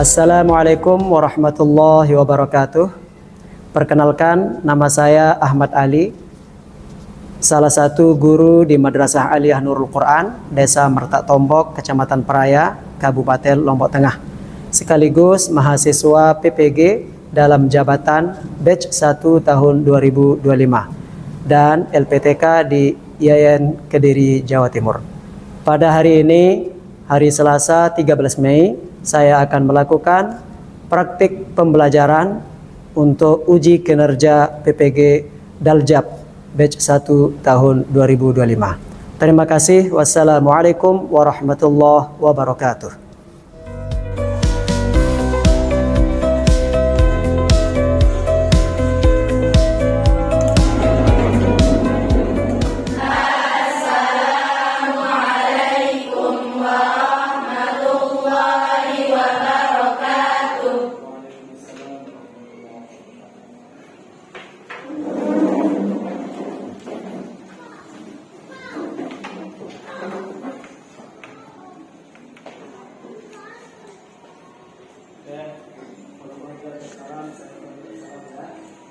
Assalamualaikum warahmatullahi wabarakatuh. Perkenalkan, nama saya Ahmad Ali, salah satu guru di Madrasah Aliyah Nurul Quran, Desa Mertak Tombok, Kecamatan Peraya, Kabupaten Lombok Tengah. Sekaligus mahasiswa PPG dalam jabatan batch 1 tahun 2025 dan LPTK di IAIN Kediri, Jawa Timur. Pada hari ini, hari Selasa 13 Mei, saya akan melakukan praktik pembelajaran untuk uji kinerja PPG Daljab batch 1 tahun 2025. Terima kasih. Wassalamualaikum warahmatullahi wabarakatuh.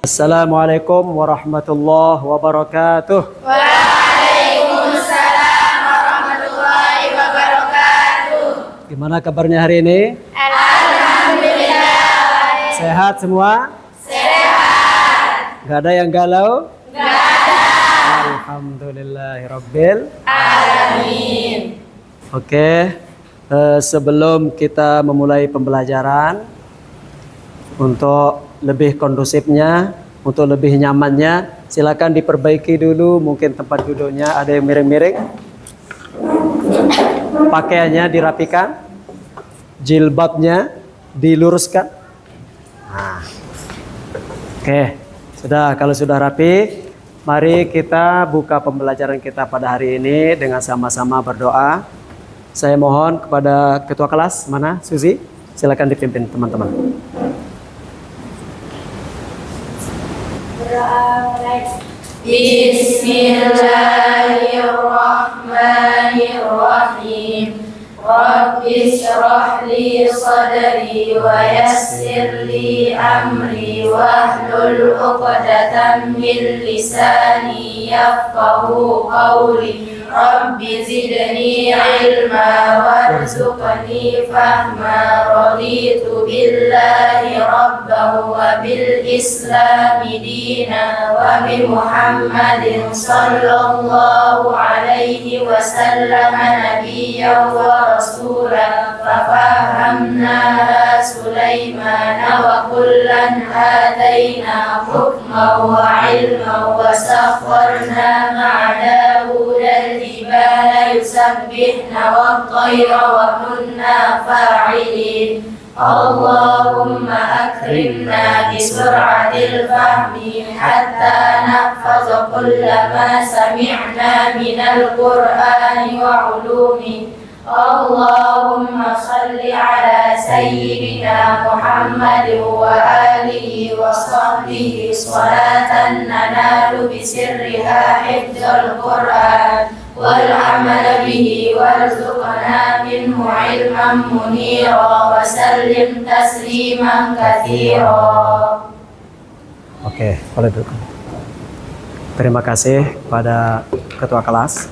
Assalamualaikum warahmatullahi wabarakatuh. Waalaikumsalam warahmatullahi wabarakatuh. Gimana kabarnya hari ini? Alhamdulillah. Sehat semua? Sehat. Gak ada yang galau? Gak ada. Alhamdulillahirabbil Alamin. Oke, sebelum kita memulai pembelajaran, untuk lebih kondusifnya, untuk lebih nyamannya, silakan diperbaiki dulu mungkin tempat duduknya, ada yang miring-miring, pakaiannya dirapikan, jilbabnya diluruskan. Nah. Oke, kalau sudah rapi, mari kita buka pembelajaran kita pada hari ini dengan sama-sama berdoa. Saya mohon kepada ketua kelas, mana Suzy, silakan dipimpin teman-teman. Bismillahirrahmanirrahim. Rabbi shrah li sadri wa yassir li amri wahlul 'uqdatam min lisani yafqahu qawli. Rabbi zidni ilma warzuqni fahma. Raditu billahi rabban wa bil islami dina wa bi Muhammadin sallallahu alaihi wasallam nabiyyan wa rasulan. Fafahamnaha Sulaimana wa kullan ataina hukman wa ilman wa sakharna ma'a Dawuda al-jibala yusabbihna wat-tayra wa kunna fa'ilin. Allahumma akrimna bi sur'atil fahmi hatta nahfaza kulla ma sami'na minal qur'ani wa ulumi. Allahumma salli ala sayyidina Muhammad wa alihi wa sahbihi salatan nanalu bi sirriha hifdzal Qur'an wal amal bihi warzuqna minhu ilman munira wa sallim tasliman katsira. Oke, boleh duduk. Terima kasih kepada ketua kelas.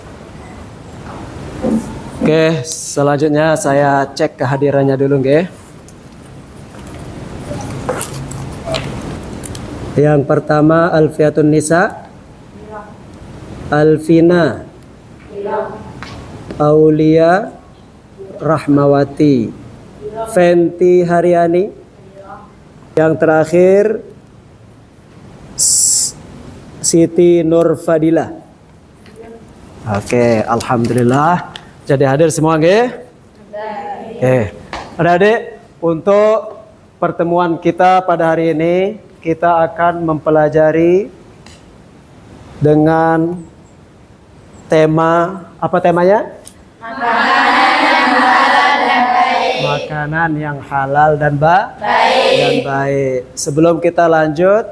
Oke, selanjutnya saya cek kehadirannya dulu, nggih. Yang pertama Alfiatun Nisa, Alfina, Aulia Rahmawati, Fenti Haryani. Yang terakhir Siti Nur Fadilah. Oke, alhamdulillah. Jadi hadir semua, nggih? Oke. Adik-adik, untuk pertemuan kita pada hari ini, kita akan mempelajari dengan tema, apa temanya? Makanan yang halal dan baik. Sebelum kita lanjut,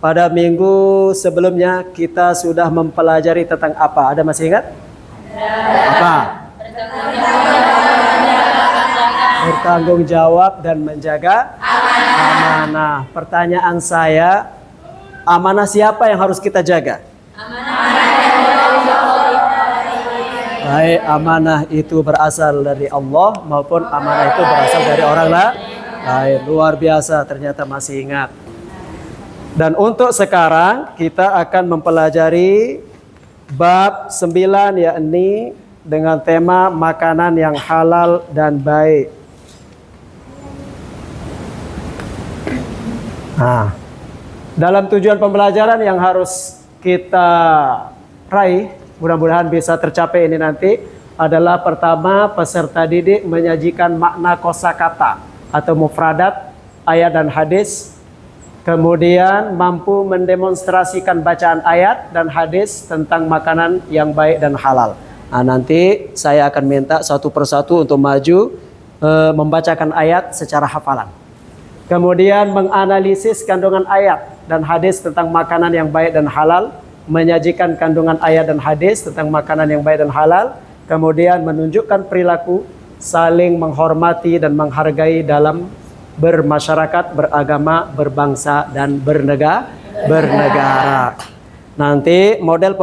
pada minggu sebelumnya kita sudah mempelajari tentang apa? Ada masih ingat? Apa? bertanggung jawab dan menjaga amanah. Pertanyaan saya, amanah siapa yang harus kita jaga? Baik, amanah itu berasal dari Allah maupun amanah itu berasal dari orang lain. Baik, luar biasa ternyata masih ingat. Dan untuk sekarang kita akan mempelajari bab 9, yakni dengan tema makanan yang halal dan baik. Nah, dalam tujuan pembelajaran yang harus kita raih, mudah-mudahan bisa tercapai ini nanti, adalah pertama, peserta didik menyajikan makna kosakata atau mufradat ayat dan hadis. Kemudian mampu mendemonstrasikan bacaan ayat dan hadis tentang makanan yang baik dan halal. Nah, nanti saya akan minta satu persatu untuk maju membacakan ayat secara hafalan. Kemudian menganalisis kandungan ayat dan hadis tentang makanan yang baik dan halal. Menyajikan kandungan ayat dan hadis tentang makanan yang baik dan halal. Kemudian menunjukkan perilaku saling menghormati dan menghargai dalam bermasyarakat, beragama, berbangsa, dan bernegara. Nanti model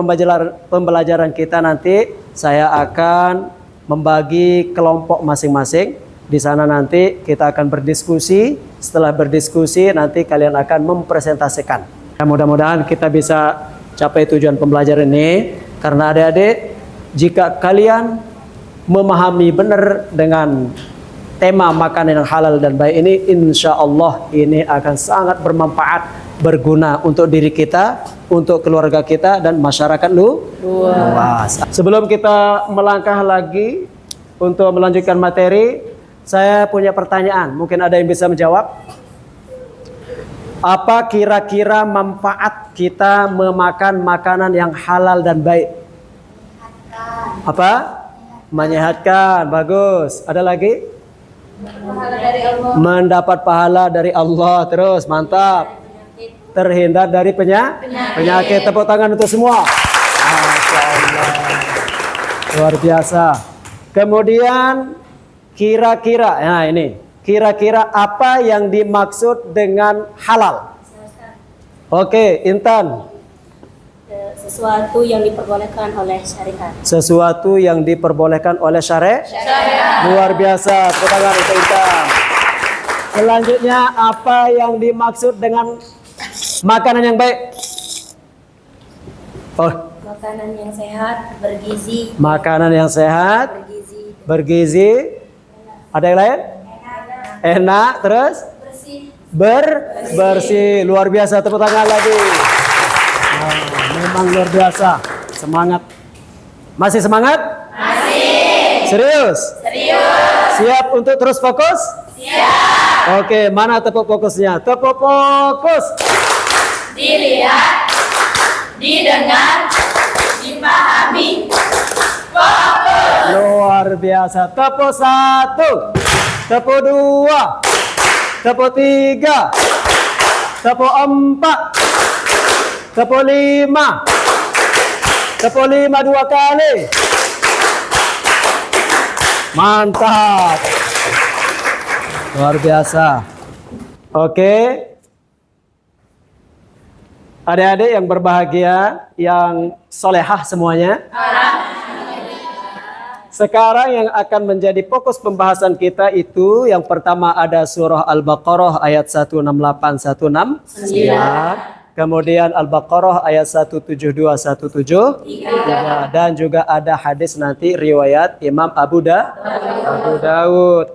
pembelajaran kita nanti saya akan membagi kelompok masing-masing. Di sana nanti kita akan berdiskusi. Setelah berdiskusi nanti kalian akan mempresentasikan. Ya, mudah-mudahan kita bisa capai tujuan pembelajaran ini. Karena adik-adik, jika kalian memahami benar dengan tema makanan yang halal dan baik ini, insya Allah ini akan sangat bermanfaat, berguna untuk diri kita, untuk keluarga kita, dan masyarakat luas. Sebelum kita melangkah lagi untuk melanjutkan materi, saya punya pertanyaan. Mungkin ada yang bisa menjawab. Apa kira-kira manfaat kita memakan makanan yang halal dan baik? Apa? Menyehatkan. Bagus. Ada lagi? Mendapat pahala dari Allah. Terus, mantap. Terhindar dari penyakit. Tepuk tangan untuk semua. Masya Allah. Luar biasa. Kemudian kira-kira, nah ini, kira-kira apa yang dimaksud dengan halal? Oke, Intan. Sesuatu yang diperbolehkan oleh syariat. Sesuatu yang diperbolehkan oleh syariat. Luar biasa. Tepuk tangan untuk Intan. Selanjutnya, apa yang dimaksud dengan makanan yang baik? Oh. Makanan yang sehat, bergizi. Makanan yang sehat, bergizi. Ada yang lain? Enak, terus? Bersih. Luar biasa. Tepuk tangan lagi. Memang luar biasa. Semangat. Masih semangat? Masih. Serius? Serius. Siap untuk terus fokus? Siap. Oke, mana tepuk fokusnya? Tepuk fokus. Dilihat, didengar, dipahami, fokus. Luar biasa. Tepuk 1, tepuk 2, tepuk 3, tepuk 4, tepuk 5, tepuk 5 2 kali. Mantap. Luar biasa. Oke. Adik-adik yang berbahagia, yang solehah semuanya. Sekarang yang akan menjadi fokus pembahasan kita itu, yang pertama ada surah Al-Baqarah ayat 168 169. Kemudian Al-Baqarah ayat 172 173, dan juga ada hadis nanti riwayat Imam Abu Daud.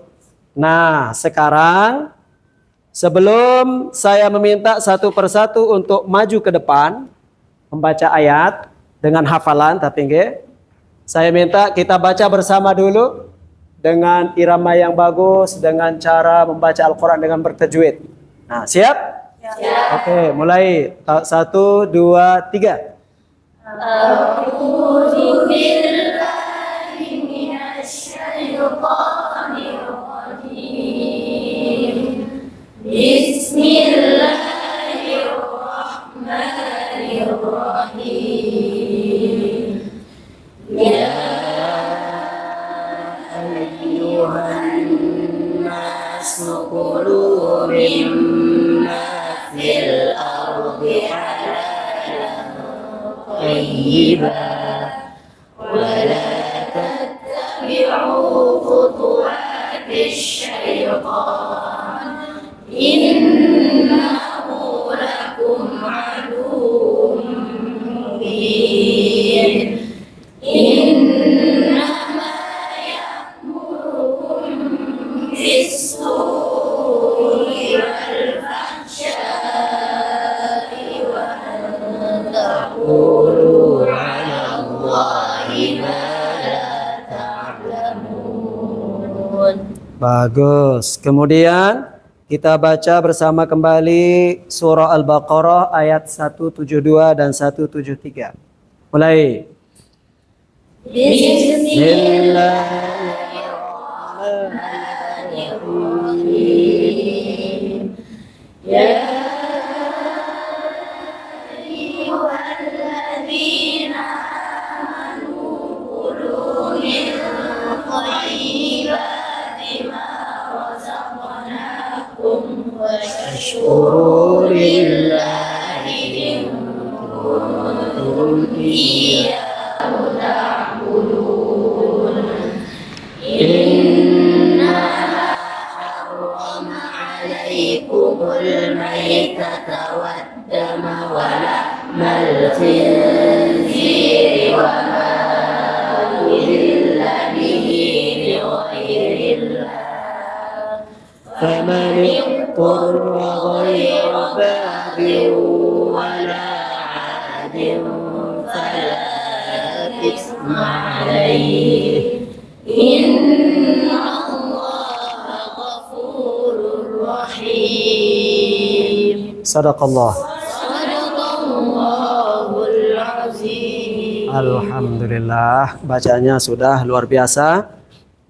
Nah, sekarang sebelum saya meminta satu persatu untuk maju ke depan membaca ayat dengan hafalan, tapi saya minta kita baca bersama dulu dengan irama yang bagus, dengan cara membaca Al-Quran dengan bertajwid. Nah, siap? Oke, mulai. 1, 2, 3. A'udzu billahi minasyaitonir rajim. Bismillahirrahmanirrahim. Ya ayyuhan كلوا مما في الأرض حلالا طيبا ولا تتبعوا خطوات الشيطان إنه لكم عدو مبين إنما يأمركم بالسوء والفحشاء وأن تقولوا على الله ما لا تعلمون. Bagus. Kemudian kita baca bersama kembali surah Al-Baqarah ayat 172 dan 173. Mulai. Bismillahirrahmanirrahim. Ya ayyuhalladzina amanu kulu min thayyibati ma razaqnakum washkuru lillahi in kuntum iyyahu ta'budun. Innama harrama 'alaikumul maytata wad-dama wa lahmal khinziri wa ma uhilla bihi lighairillah. Faman ittara ghayra baghin wala 'adin fala ithma 'alaihi. Inna Allaha ghafurur rahim. Sadaqallah. Sadaqallahul azim. Alhamdulillah, bacanya sudah luar biasa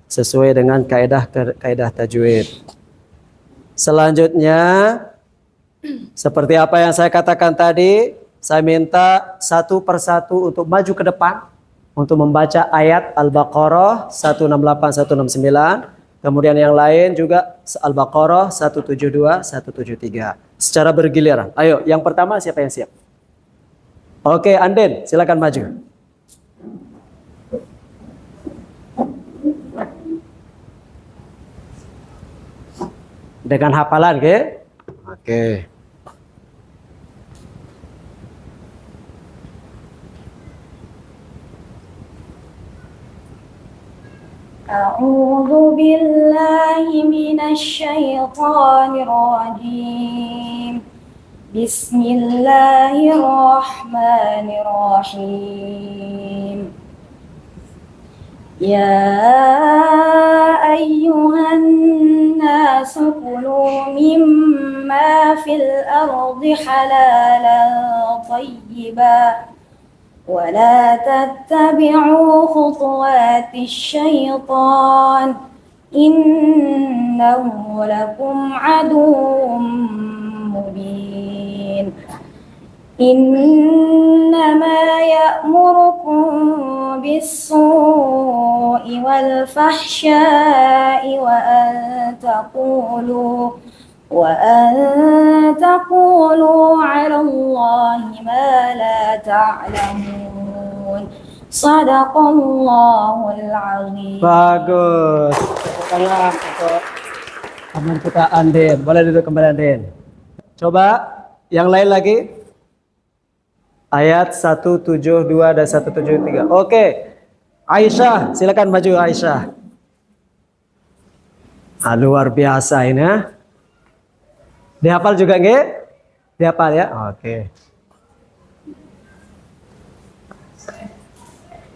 sesuai dengan kaidah tajwid. Selanjutnya seperti apa yang saya katakan tadi, saya minta satu persatu untuk maju ke depan untuk membaca ayat Al-Baqarah 168 169, kemudian yang lain juga Al-Baqarah 172 173 secara bergiliran. Ayo, yang pertama siapa yang siap? Oke, Anden, silakan maju. Dengan hafalan, oke? Oke. أعوذ بالله من الشيطان الرجيم. بسم الله الرحمن الرحيم. يا أيها الناس كلوا مما في الأرض حلالا طيبا ولا تتبعوا خطوات الشيطان إنه لكم عدو مبين إنما يأمركم بالسوء والفحشاء وأن تقولوا على الله ما لا تعلمون. Sadaqallahul azim. Bagus. Tepuk tangan untuk teman kita Anden. Boleh duduk kembali Anden. Coba yang lain lagi. Ayat 172 dan 173. Oke. Aisyah, silakan maju Aisyah. Luar biasa ini ya. Dihafal juga nggih? Dihafal ya? Oke.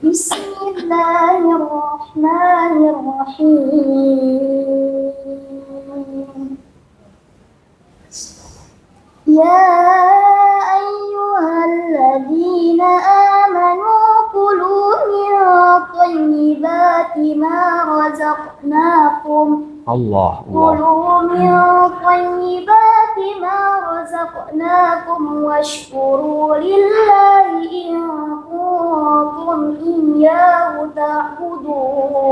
Bismillahirrahmanirrahim. Ya ayyuhalladzina amanu kulu min thayyibati ma razaqnakum. Allah. كلوا من طيبات ما رزقناكم واشكروا لله إن كنتم إياه تعبدون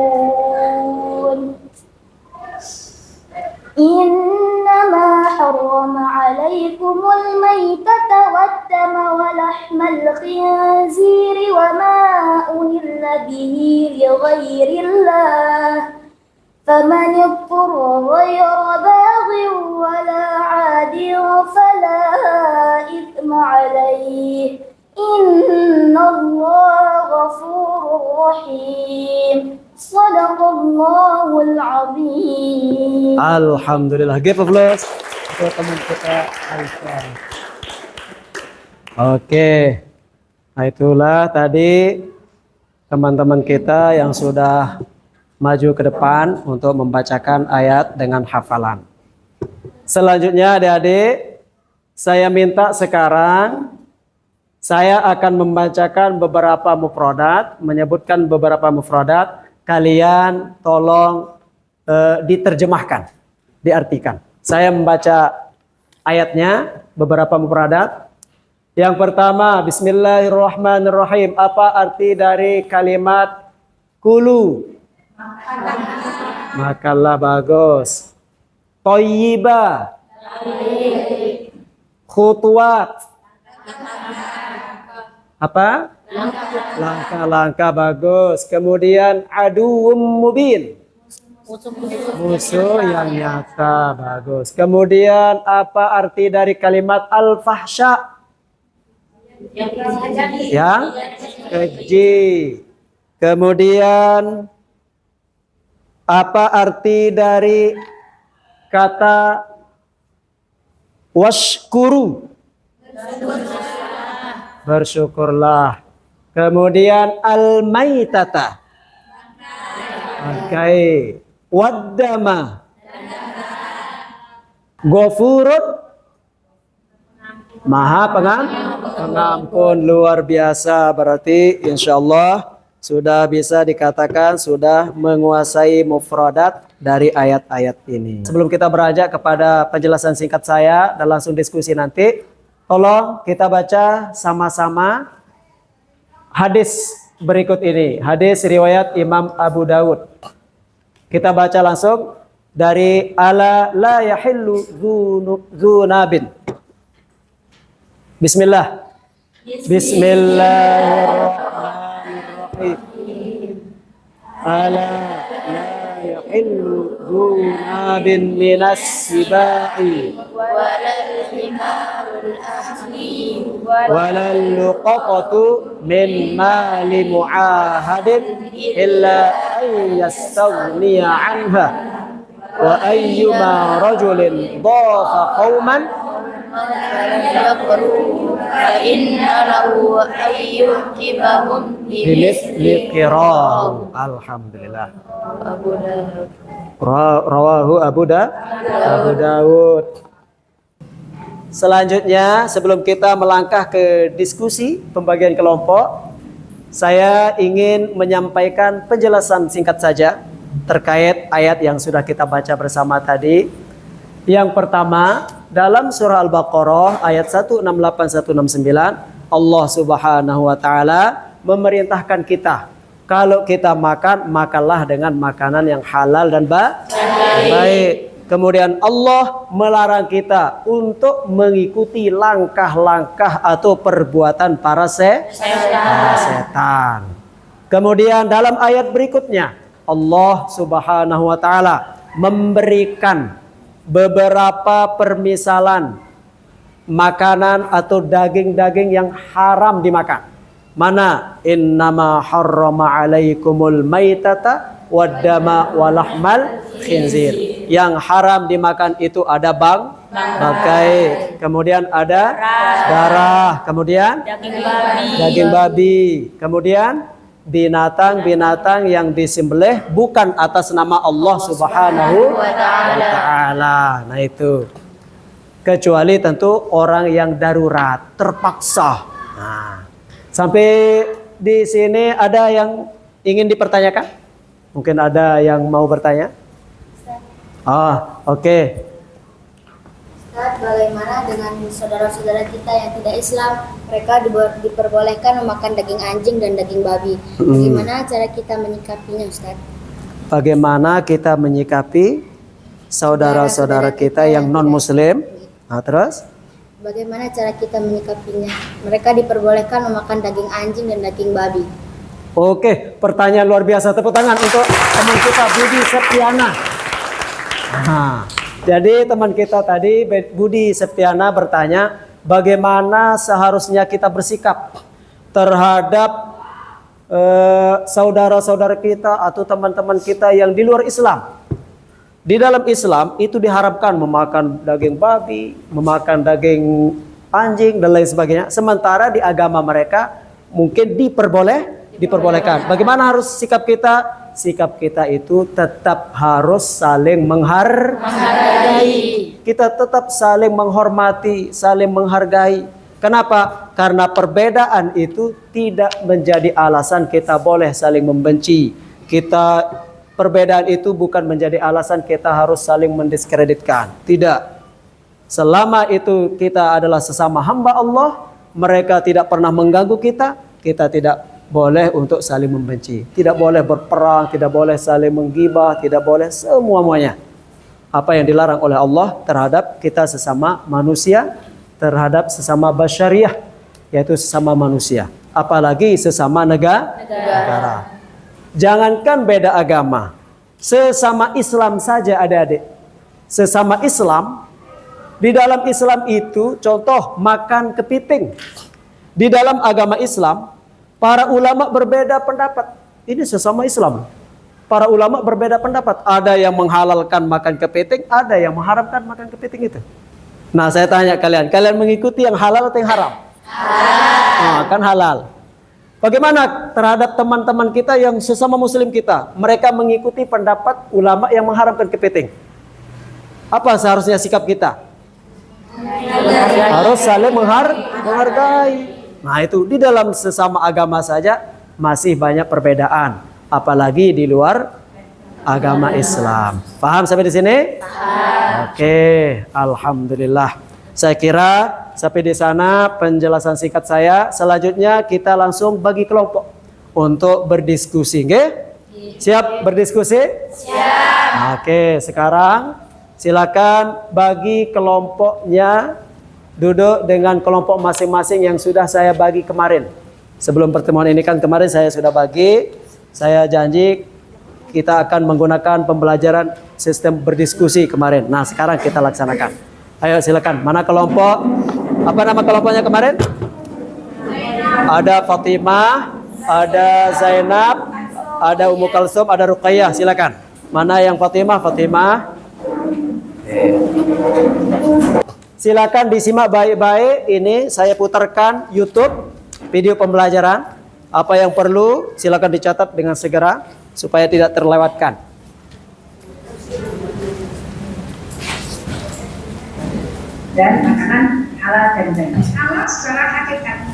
الخنزير وما أهل به لغير الله فمن اضطر غير باغ ولا عاد فلا إثم عليه إن الله غفور رحيم صدق الله العظيم. Alhamdulillah. Give applause untuk teman kita Aisyah. Oke. Nah, itulah tadi teman-teman kita yang sudah maju ke depan untuk membacakan ayat dengan hafalan. Selanjutnya adik-adik, saya minta sekarang saya akan membacakan beberapa mufradat, menyebutkan beberapa mufradat. Kalian tolong diterjemahkan, diartikan. Saya membaca ayatnya, beberapa mufradat. Yang pertama, Bismillahirrahmanirrahim. Apa arti dari kalimat kulu? Makanlah, bagus. Thayyibah. Khutwat. Apa? Langkah-langkah, bagus. Kemudian aduwwum mubin. Musuh yang nyata, bagus. Kemudian apa arti dari kalimat al-fahsya? Yang keji. Kemudian apa arti dari kata washkuru? Bersyukurlah. Kemudian al-maitata. Oke. Waddama. Ghafurun. Maha pengampun. Luar biasa. Berarti insyaallah sudah bisa dikatakan sudah menguasai mufradat dari ayat-ayat ini. Sebelum kita beranjak kepada penjelasan singkat saya dan langsung diskusi nanti, tolong kita baca sama-sama hadis berikut ini. Hadis riwayat Imam Abu Dawud. Kita baca langsung dari ala la yahillu dzunabin. Bismillah. Bismillahirrahmanirrahim. Ala la yahillu dzunabin minas sibai. Walal luqatu min mali mu'ahadin illa ay yastaghniya anha wa ayyuma rajulin dhafa qauman bimithli qira'ah. Alhamdulillah. Rawahu Abu Dawud. Selanjutnya, sebelum kita melangkah ke diskusi pembagian kelompok, saya ingin menyampaikan penjelasan singkat saja terkait ayat yang sudah kita baca bersama tadi. Yang pertama, dalam surah Al-Baqarah ayat 168-169, Allah Subhanahu wa taala memerintahkan kita, kalau kita makan, makanlah dengan makanan yang halal dan baik. Kemudian Allah melarang kita untuk mengikuti langkah-langkah atau perbuatan para setan. Kemudian dalam ayat berikutnya, Allah Subhanahu wa taala memberikan beberapa permisalan makanan atau daging-daging yang haram dimakan. Mana? Innama harrama alaikumul maitata waddama walahmal khinzir. Yang haram dimakan itu ada bangkai, kemudian ada darah, kemudian daging babi, kemudian binatang-binatang yang disembelih bukan atas nama Allah Subhanahu wa taala. Nah itu. Kecuali tentu orang yang darurat, terpaksa. Nah, sampai di sini ada yang ingin dipertanyakan? Mungkin ada yang mau bertanya? Oke. Ustaz, bagaimana dengan saudara-saudara kita yang tidak Islam? Mereka diperbolehkan memakan daging anjing dan daging babi. Bagaimana cara kita menyikapinya, Ustaz? Bagaimana kita menyikapi saudara-saudara kita yang non-muslim? Nah, terus? Bagaimana cara kita menyikapinya? Mereka diperbolehkan memakan daging anjing dan daging babi. Oke, pertanyaan luar biasa. Tepuk tangan untuk teman kita Budi Septiana. Nah, jadi teman kita tadi Budi Septiana bertanya, bagaimana seharusnya kita bersikap terhadap saudara-saudara kita atau teman-teman kita yang di luar Islam. Di dalam Islam itu diharapkan memakan daging babi, memakan daging anjing dan lain sebagainya. Sementara di agama mereka mungkin diperbolehkan. Bagaimana harus sikap kita? Sikap kita itu tetap harus saling menghargai. Kita tetap saling menghormati, saling menghargai. Kenapa? Karena perbedaan itu tidak menjadi alasan kita boleh saling membenci. Perbedaan itu bukan menjadi alasan kita harus saling mendiskreditkan. Tidak. Selama itu kita adalah sesama hamba Allah, mereka tidak pernah mengganggu kita, kita tidak boleh untuk saling membenci. Tidak boleh berperang, tidak boleh saling menggibah, tidak boleh semua-muanya. Apa yang dilarang oleh Allah terhadap kita sesama manusia, terhadap sesama basyariah, yaitu sesama manusia. Apalagi sesama negara. Jangankan beda agama, sesama Islam saja adik-adik. Sesama Islam, di dalam Islam itu contoh makan kepiting. Di dalam agama Islam, para ulama berbeda pendapat. Ini sesama Islam. Para ulama berbeda pendapat. Ada yang menghalalkan makan kepiting, ada yang mengharamkan makan kepiting itu. Nah, saya tanya kalian mengikuti yang halal atau yang haram? Halal. Nah, kan halal. Bagaimana terhadap teman-teman kita yang sesama muslim kita? Mereka mengikuti pendapat ulama yang mengharamkan kepiting. Apa seharusnya sikap kita? Harus saling menghargai. Nah, itu di dalam sesama agama saja masih banyak perbedaan, apalagi di luar agama Islam. Paham sampai di sini? Paham. Oke, alhamdulillah. Saya kira sampai di sana penjelasan singkat saya. Selanjutnya kita langsung bagi kelompok untuk berdiskusi, nggih? Siap berdiskusi? Siap. Oke, sekarang silakan bagi kelompoknya, duduk dengan kelompok masing-masing yang sudah saya bagi kemarin. Sebelum pertemuan ini kan kemarin saya sudah bagi. Saya janji kita akan menggunakan pembelajaran sistem berdiskusi kemarin. Nah, sekarang kita laksanakan. Ayo silakan. Mana kelompok? Apa nama kelompoknya kemarin? Ada Fatimah, ada Zainab, ada Ummu Kalsum, ada Ruqayyah. Silakan. Mana yang Fatimah? Fatimah. Silakan disimak baik-baik. Ini saya putarkan YouTube video pembelajaran. Apa yang perlu silakan dicatat dengan segera supaya tidak terlewatkan. Dan makanan halal dan bebas. Halal secara hakikat,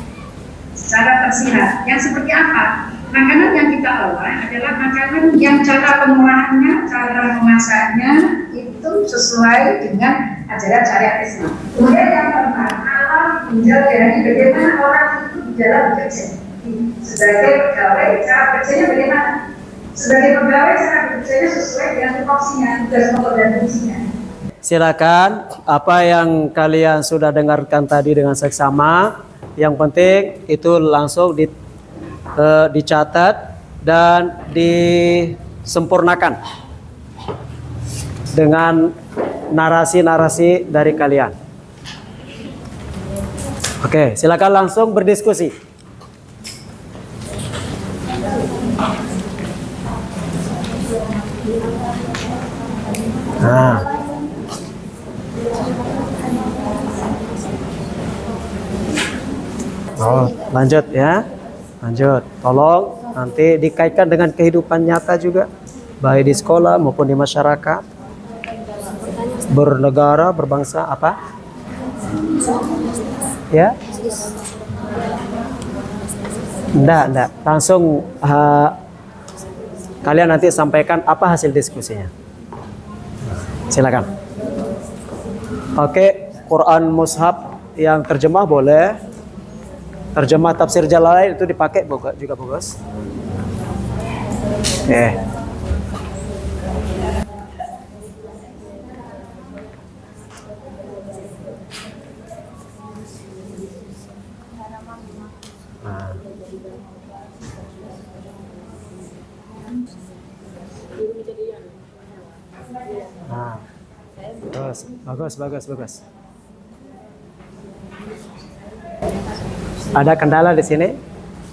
secara tersirat. Yang seperti apa? Makanan yang kita olah adalah makanan yang cara pengolahannya, cara memasaknya itu sesuai dengan ajaran syariat Islam. Kemudian yang keempat, halal menjauh dari bagaimana orang itu di dalam bekerja. Sebagai pegawai, cara bekerjanya bagaimana? Sebagai pegawai, cara bekerjanya sesuai dengan tupoksinya, tugas pokok dan fungsinya. Silakan, apa yang kalian sudah dengarkan tadi dengan seksama, yang penting itu langsung dicatat dan disempurnakan dengan narasi-narasi dari kalian. Oke, silakan langsung berdiskusi. Nah. Oh, lanjut ya. Lanjut. Tolong nanti dikaitkan dengan kehidupan nyata juga, baik di sekolah maupun di masyarakat. Bernegara, berbangsa apa? Ya? Enggak. Langsung kalian nanti sampaikan apa hasil diskusinya. Silakan. Oke, Quran Mushaf yang terjemah boleh. Terjemah tafsir Jalalain itu dipakai juga bagus. Oke. Nah, bagus. Ada kendala di sini?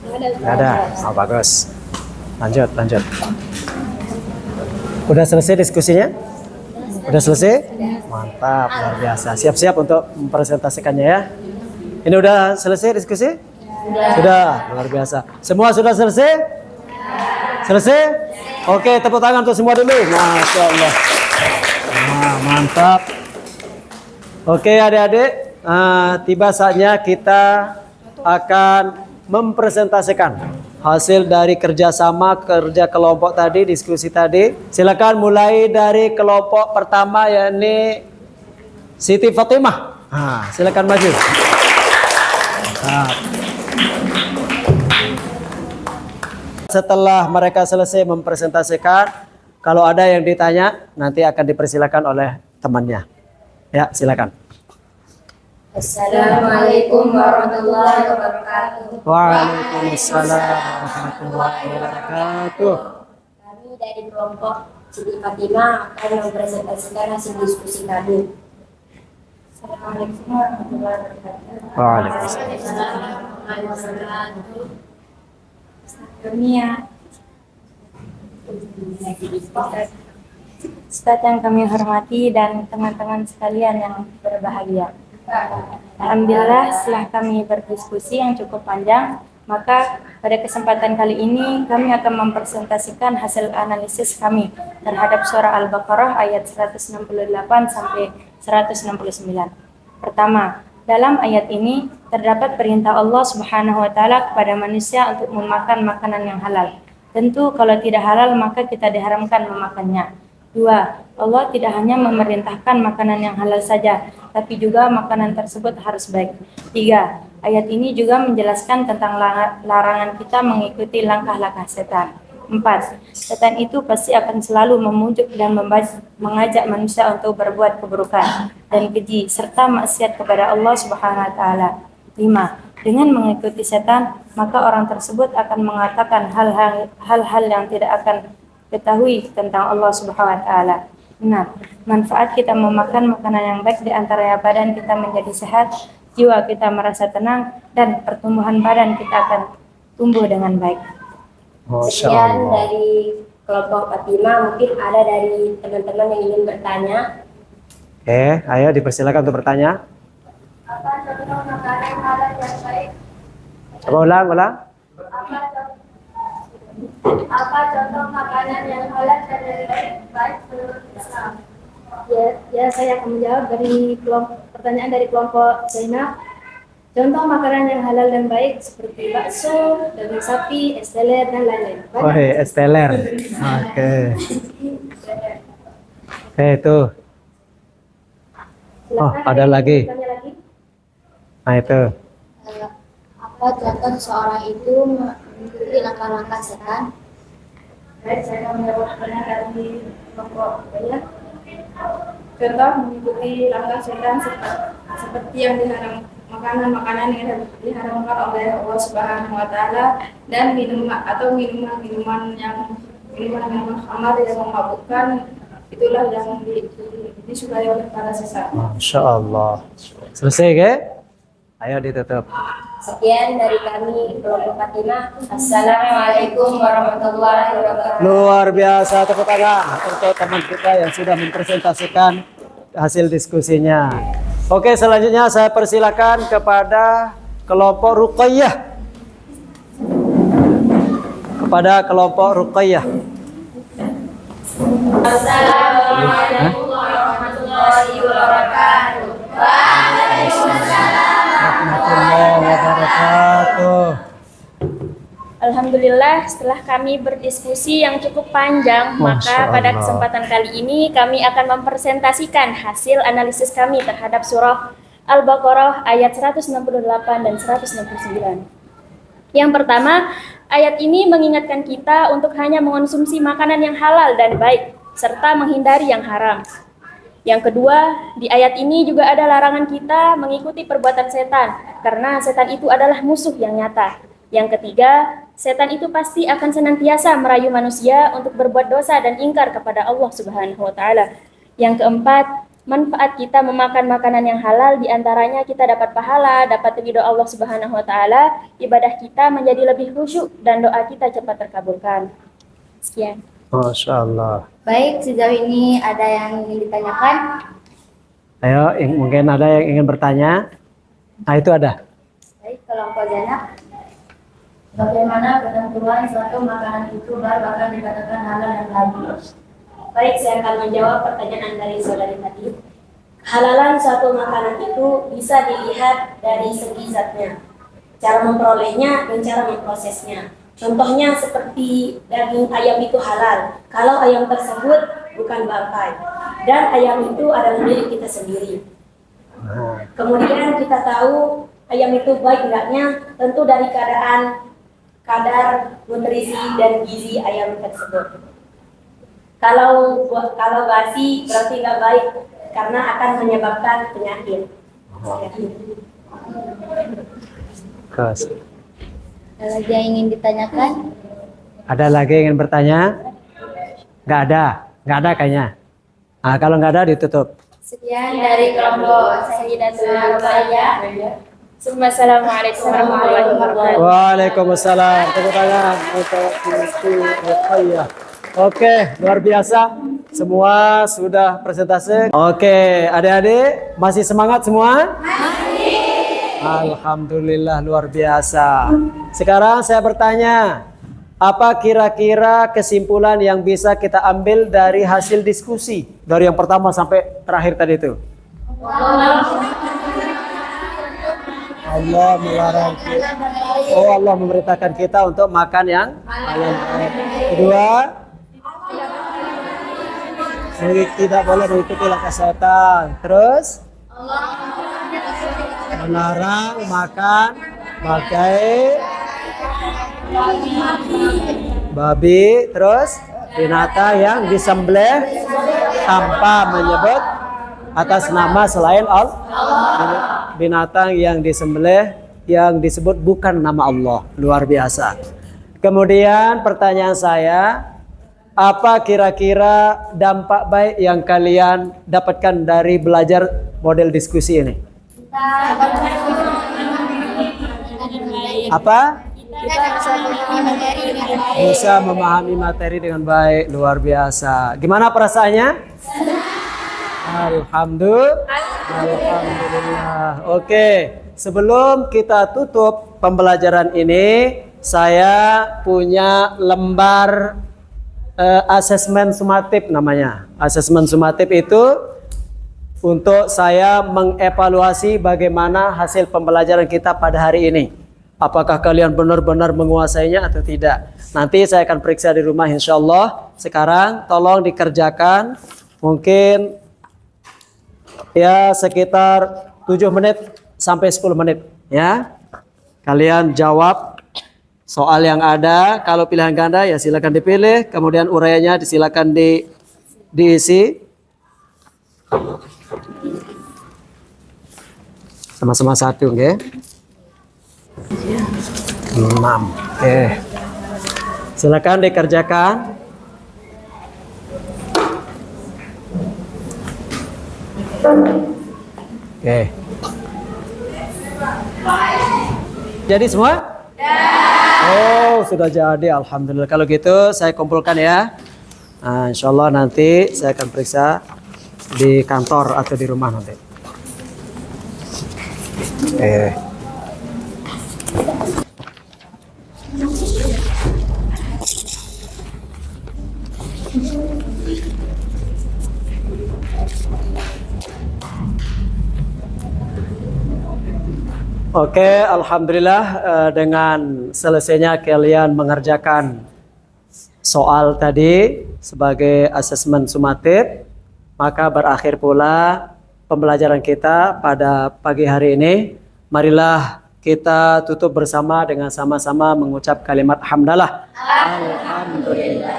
Nggak ada. Oh, bagus. Lanjut. Udah selesai diskusinya? Udah selesai? Mantap, luar biasa. Siap-siap untuk mempresentasikannya ya. Ini udah selesai diskusi? Sudah, luar biasa. Semua sudah selesai? Selesai? Oke, tepuk tangan untuk semua dulu. Masya Allah. Nah, mantap. Oke adik-adik, tiba saatnya kita akan mempresentasikan hasil dari kerja kelompok tadi, diskusi tadi. Silakan mulai dari kelompok pertama, yakni Siti Fatimah. Silakan maju. Setelah mereka selesai mempresentasikan, kalau ada yang ditanya, nanti akan dipersilakan oleh temannya. Ya, silakan. Assalamualaikum warahmatullahi wabarakatuh. Waalaikumsalam warahmatullahi wabarakatuh. Kami dari kelompok Siti Fatimah akan mempresentasikan hasil diskusi kami. Assalamualaikum warahmatullahi wabarakatuh. Waalaikumsalam. Ustaz yang kami hormati dan teman-teman sekalian yang berbahagia. Alhamdulillah, setelah kami berdiskusi yang cukup panjang, maka pada kesempatan kali ini kami akan mempresentasikan hasil analisis kami terhadap surah Al-Baqarah ayat 168 sampai 169. Pertama, dalam ayat ini terdapat perintah Allah Subhanahu wa taala kepada manusia untuk memakan makanan yang halal. Tentu kalau tidak halal maka kita diharamkan memakannya. 2. Allah tidak hanya memerintahkan makanan yang halal saja, tapi juga makanan tersebut harus baik. 3. Ayat ini juga menjelaskan tentang larangan kita mengikuti langkah-langkah setan. 4. Setan itu pasti akan selalu memujuk dan mengajak manusia untuk berbuat keburukan dan keji serta maksiat kepada Allah Subhanahu wa taala. 5. Dengan mengikuti setan, maka orang tersebut akan mengatakan hal-hal yang tidak akan ketahui tentang Allah Subhanahu wa taala. 6. Manfaat kita memakan makanan yang baik di antaranya badan kita menjadi sehat, jiwa kita merasa tenang, dan pertumbuhan badan kita akan tumbuh dengan baik. Sekian dari kelompok Fatimah. Mungkin ada dari teman-teman yang ingin bertanya. Ayo dipersilakan untuk bertanya. Apa contoh makanan halal yang baik? Coba ulang. Apa contoh makanan yang halal dan yang baik menurut Islam? Ya, saya akan menjawab dari pertanyaan dari kelompok Zainab. Contoh makanan yang halal dan baik seperti bakso, daging sapi, es teler, dan lain-lain. Es teler. Oke. Itu. Oh, ada lagi. Nah, itu. Apa contoh seseorang itu mengikuti langkah-langkah setan? Baik, saya akan menjawab pertanyaan dari kelompok Zainab. Contoh mengikuti langkah setan seperti yang diharam, makanan-makanan yang diharamkan oleh Allah Subhanahu wa taala, dan minuman khamar yang memabukkan, itulah yang disukai oleh para sesat. Masya Allah. Selesai ke? Ayo ditutup. Sekian dari kami kelompok Fatimah. Assalamualaikum warahmatullahi wabarakatuh. Luar biasa, tepuk tangan untuk teman kita yang sudah mempresentasikan hasil diskusinya. Oke, selanjutnya saya persilakan kepada kelompok Ruqayyah. Assalamualaikum warahmatullahi wabarakatuh. Alhamdulillah, setelah kami berdiskusi yang cukup panjang, maka pada kesempatan kali ini kami akan mempresentasikan hasil analisis kami terhadap surah Al-Baqarah ayat 168 dan 169. Yang pertama, ayat ini mengingatkan kita untuk hanya mengonsumsi makanan yang halal dan baik, serta menghindari yang haram. Yang kedua, di ayat ini juga ada larangan kita mengikuti perbuatan setan, karena setan itu adalah musuh yang nyata. Yang ketiga, setan itu pasti akan senantiasa merayu manusia untuk berbuat dosa dan ingkar kepada Allah Subhanahu wa taala. Yang keempat, manfaat kita memakan makanan yang halal diantaranya kita dapat pahala, dapat ridho Allah Subhanahu wa taala, ibadah kita menjadi lebih khusyuk dan doa kita cepat terkabulkan. Sekian. Masya Allah. Baik, sejauh ini ada yang ingin ditanyakan? Ayo, mungkin ada yang ingin bertanya. Nah, itu ada. Baik, kelompok Zainab. Bagaimana ketentuan suatu makanan itu baru akan dikatakan halal dan halal? Baik, saya akan menjawab pertanyaan dari saudari tadi. Halalan suatu makanan itu bisa dilihat dari segi zatnya, cara memperolehnya dan cara memprosesnya. Contohnya seperti daging ayam itu halal kalau ayam tersebut bukan bangkai dan ayam itu adalah milik kita sendiri. Kemudian kita tahu ayam itu baik enggaknya tentu dari kadar nutrisi dan gizi ayam tersebut. Kalau basi berarti nggak baik karena akan menyebabkan penyakit. Ada lagi yang ingin ditanyakan? Ada lagi yang ingin bertanya? Nggak ada kayaknya. Nah, kalau nggak ada ditutup. Sekian dari kelompok Sayyidatul Ruqayyah. Assalamualaikum warahmatullahi wabarakatuh. Waalaikumsalam. Tepuk tangan untuk Ibu Ruqayyah. Oke, luar biasa. Semua sudah presentasi. Oke, adik-adik masih semangat semua? Alhamdulillah, luar biasa. Sekarang saya bertanya, apa kira-kira kesimpulan yang bisa kita ambil dari hasil diskusi? Dari yang pertama sampai terakhir tadi itu. Allah melarang kita. Oh, Allah memerintahkan kita untuk makan yang halal. Kedua, tidak boleh mengikuti langkah setan. Terus, melarang makan bangkai babi, terus binatang yang disembelih tanpa menyebut atas nama selain Allah. Binatang yang disembelih yang disebut bukan nama Allah. Luar biasa. Kemudian pertanyaan saya, apa kira-kira dampak baik yang kalian dapatkan dari belajar model diskusi ini? Apa? Bisa memahami materi dengan baik. Luar biasa. Gimana perasaannya? Alhamdulillah. Oke, sebelum kita tutup pembelajaran ini, saya punya lembar asesmen sumatif namanya. Asesmen sumatif itu untuk saya mengevaluasi bagaimana hasil pembelajaran kita pada hari ini. Apakah kalian benar-benar menguasainya atau tidak? Nanti saya akan periksa di rumah insya Allah. Sekarang tolong dikerjakan. Mungkin ya sekitar 7 menit sampai 10 menit. Ya, kalian jawab soal yang ada. Kalau pilihan ganda ya silakan dipilih. Kemudian uraiannya silakan diisi. Sama-sama satu, oke? 6, oke. Silakan dikerjakan. Oke. Jadi semua? Oh, sudah jadi. Alhamdulillah. Kalau gitu saya kumpulkan ya. Nah, insya Allah nanti saya akan periksa di kantor atau di rumah nanti. Oke, alhamdulillah dengan selesainya kalian mengerjakan soal tadi sebagai asesmen sumatif, maka berakhir pula pembelajaran kita pada pagi hari ini. Marilah kita tutup bersama dengan sama-sama mengucap kalimat hamdalah. Alhamdulillah.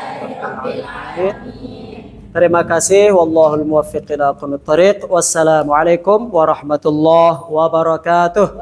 Terima kasih. Wallahul muwaffiq ila aqwamit thariq. Wassalamualaikum warahmatullahi wabarakatuh.